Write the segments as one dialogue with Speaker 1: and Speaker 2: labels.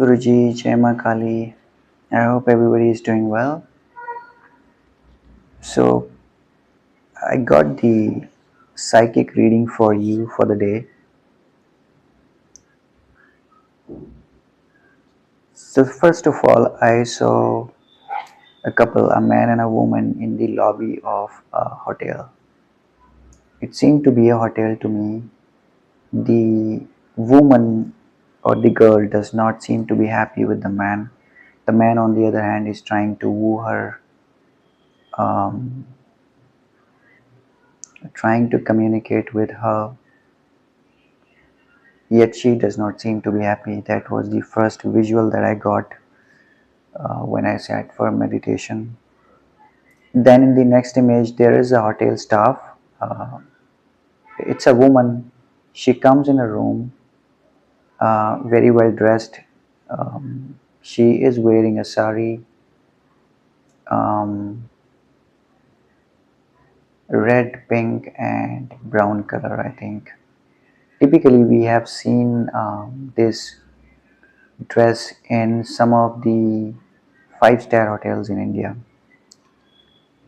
Speaker 1: Jai Guruji, Jai Ma Kali. I hope everybody is doing well. So, I got the psychic reading for you for the day. So, first of all, I saw a couple, a man and a woman, in the lobby of a hotel. It seemed to be a hotel to me. The woman or the girl does not seem to be happy with the man. The man, on the other hand, is trying to woo her, um, trying to communicate with her, yet she does not seem to be happy. That was the first visual that I got when I sat for meditation. Then in the next image, there is a hotel staff. Uh, it's a woman. She comes in a room, very well dressed. She is wearing a sari, um, red, pink, and brown color, I think. Typically, we have seen this dress in some of the five-star hotels in India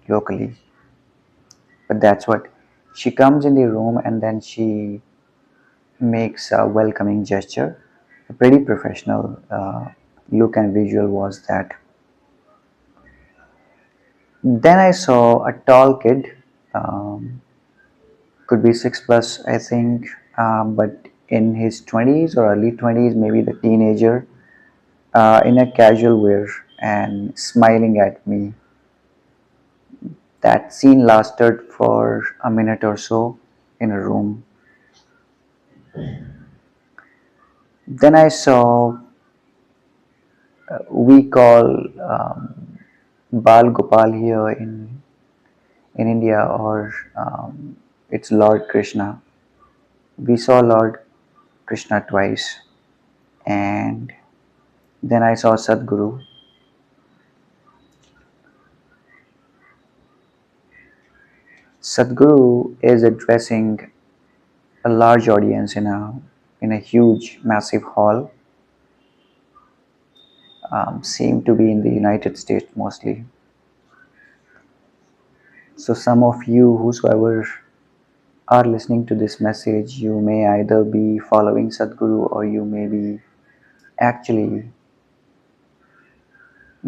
Speaker 1: locally. But that's what she comes in the room and then she makes a welcoming gesture. A pretty professional look and visual was that. Then I saw a tall kid, um, could be 6 plus, I think, but in his 20s or early 20s, maybe the teenager, in a casual wear and smiling at me. That scene lasted for a minute or so in a room. Then I saw, we call Bal Gopal here in India, or it's Lord Krishna. We saw Lord Krishna twice, and then I saw Sadhguru. Sadhguru is addressing a large audience in a huge, massive hall. Seem to be in the United States mostly. So some of you, whosoever are listening to this message, you may either be following Sadhguru or you may be actually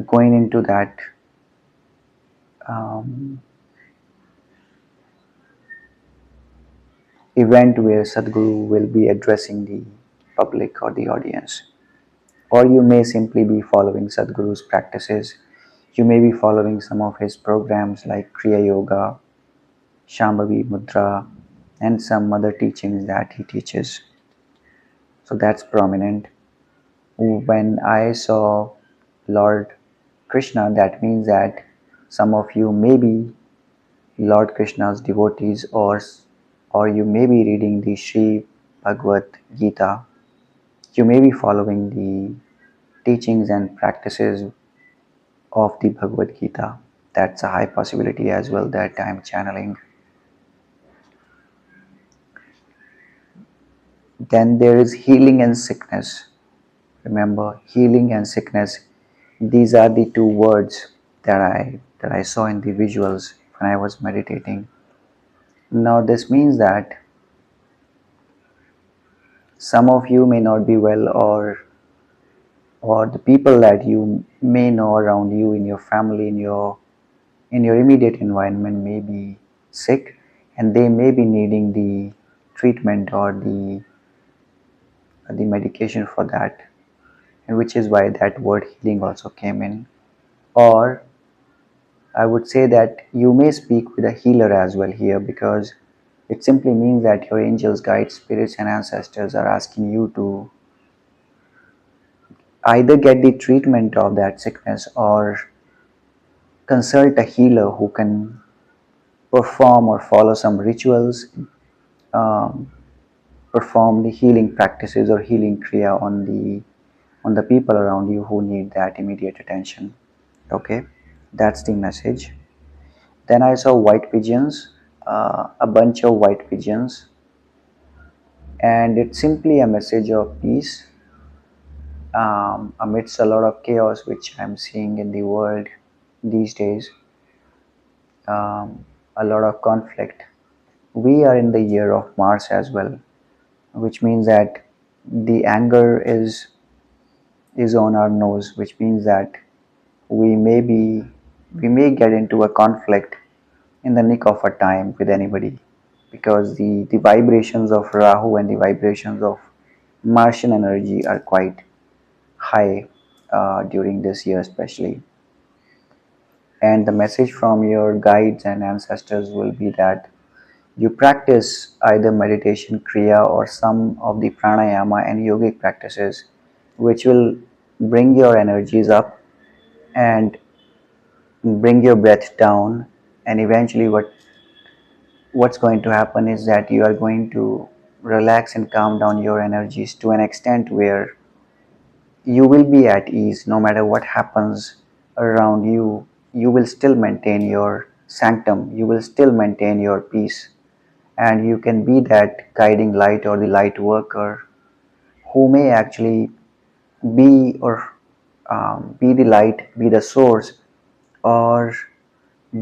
Speaker 1: going into that um, event where Sadhguru will be addressing the public or the audience. Or you may simply be following Sadhguru's practices. You may be following some of his programs like Kriya Yoga, Shambhavi Mudra, and some other teachings that he teaches. So that's prominent. When I saw Lord Krishna, that means that some of you may be Lord Krishna's devotees, or you may be reading the Sri Bhagavad Gita. You may be following the teachings and practices of the Bhagavad Gita. That's a high possibility as well that I'm channeling. Then there is healing and sickness. Remember, healing and sickness, these are the two words that I saw in the visuals when I was meditating. Now this means that some of you may not be well, or the people that you may know around you in your family, in your immediate environment may be sick, and they may be needing the treatment or the medication for that, and which is why that word healing also came in. Or I would say that you may speak with a healer as well here, because it simply means that your angels, guides, spirits, and ancestors are asking you to either get the treatment of that sickness or consult a healer who can perform or follow some rituals, um, perform the healing practices or healing kriya on the people around you who need that immediate attention. Okay, that's the message. Then I saw white pigeons, a bunch of white pigeons, and it's simply a message of peace. amidst a lot of chaos which I'm seeing in the world these days, a lot of conflict. We are in the year of Mars as well, which means that the anger is on our nose, which means that we may be we may get into a conflict in the nick of a time with anybody, because the vibrations of Rahu and the vibrations of Martian energy are quite high during this year especially. And the message from your guides and ancestors will be that you practice either meditation, kriya, or some of the pranayama and yogic practices which will bring your energies up and bring your breath down. And eventually what's going to happen is that you are going to relax and calm down your energies to an extent where you will be at ease. No matter what happens around you, you will still maintain your sanctum, you will still maintain your peace, and you can be that guiding light or the light worker who may actually be or be the light, be the source, or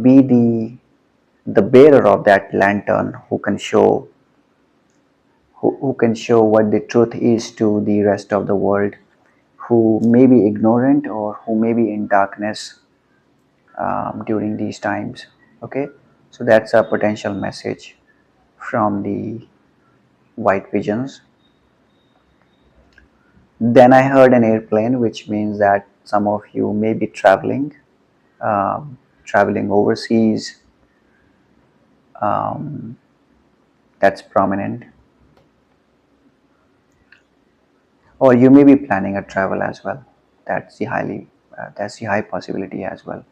Speaker 1: be the bearer of that lantern who can show what the truth is to the rest of the world, who may be ignorant or who may be in darkness during these times. Okay, so that's a potential message from the white visions. Then I heard an airplane, which means that some of you may be traveling overseas. Um, that's prominent, or you may be planning a travel as well. That's the high possibility as well.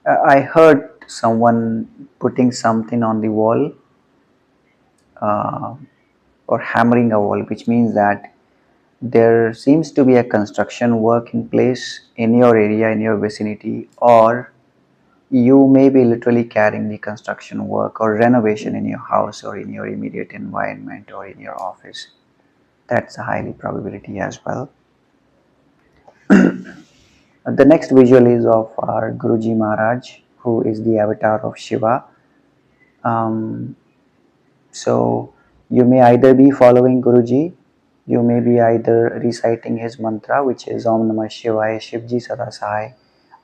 Speaker 1: I heard someone putting something on the wall, uh, or hammering a wall, which means that there seems to be a construction work in place in your area, in your vicinity, or you may be literally carrying the construction work or renovation in your house or in your immediate environment or in your office. That's a highly probability as well. The next visual is of our Guruji Maharaj, who is the avatar of Shiva. Um, so you may either be following Guruji, you may be either reciting his mantra, which is Om Namah Shivaya, Shivji Sada Sahai,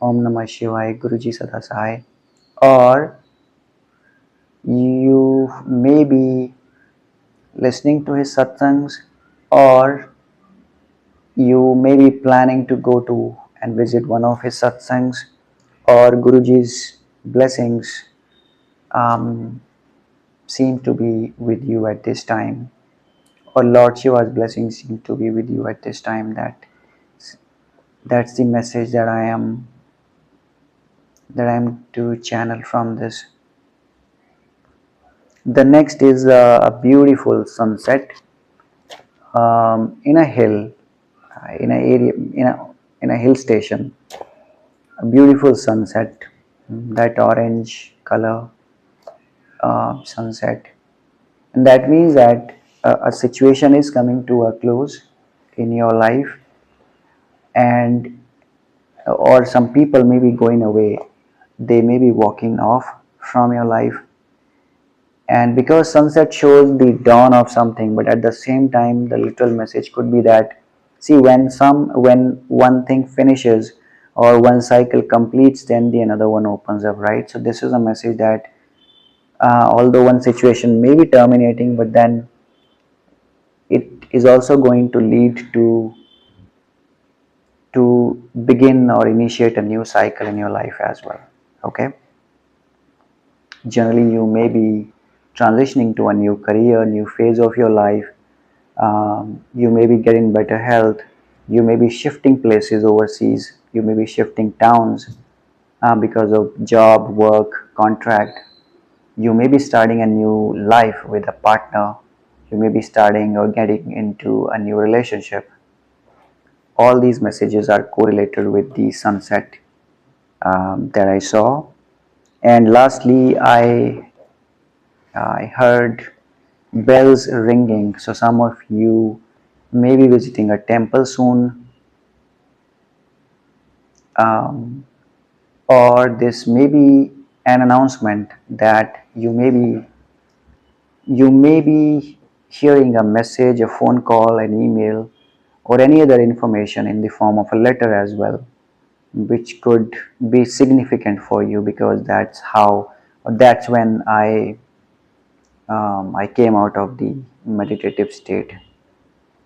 Speaker 1: Om Namah Shivaya, Guruji Sada Sahai, or you may be listening to his satsangs, or you may be planning to go to and visit one of his satsangs, or Guruji's blessings um, seem to be with you at this time, or Lord Shiva's blessings seem to be with you at this time. That's the message that I am to channel from this. The next is a beautiful sunset in a hill, in a area, in a hill station. A beautiful sunset, that orange color sunset, and that means that a situation is coming to a close in your life, and or some people may be going away, they may be walking off from your life. And because sunset shows the dawn of something, but at the same time the literal message could be that, see, when one thing finishes or one cycle completes, then the another one opens up, right? So this is a message that although one situation may be terminating, but then it is also going to lead to begin or initiate a new cycle in your life as well. Okay, generally you may be transitioning to a new career, new phase of your life. You may be getting better health, you may be shifting places overseas, you may be shifting towns because of job, work, contract. You may be starting a new life with a partner, you may be starting or getting into a new relationship. All these messages are correlated with the sunset that I saw. And lastly, I heard bells ringing. So some of you maybe visiting a temple soon, um, or this may be an announcement that you may be hearing a message, a phone call, an email, or any other information in the form of a letter as well, which could be significant for you, because that's when I came out of the meditative state.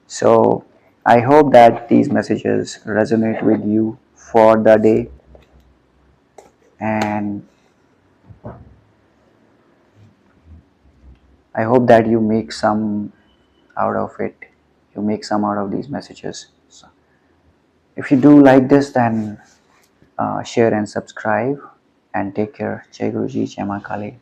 Speaker 1: So I hope that these messages resonate with you for the day, and I hope that you make some out of it. You make some out of these messages. So if you do like this, then share and subscribe, and take care. Jai Guruji, Jai Ma Kali.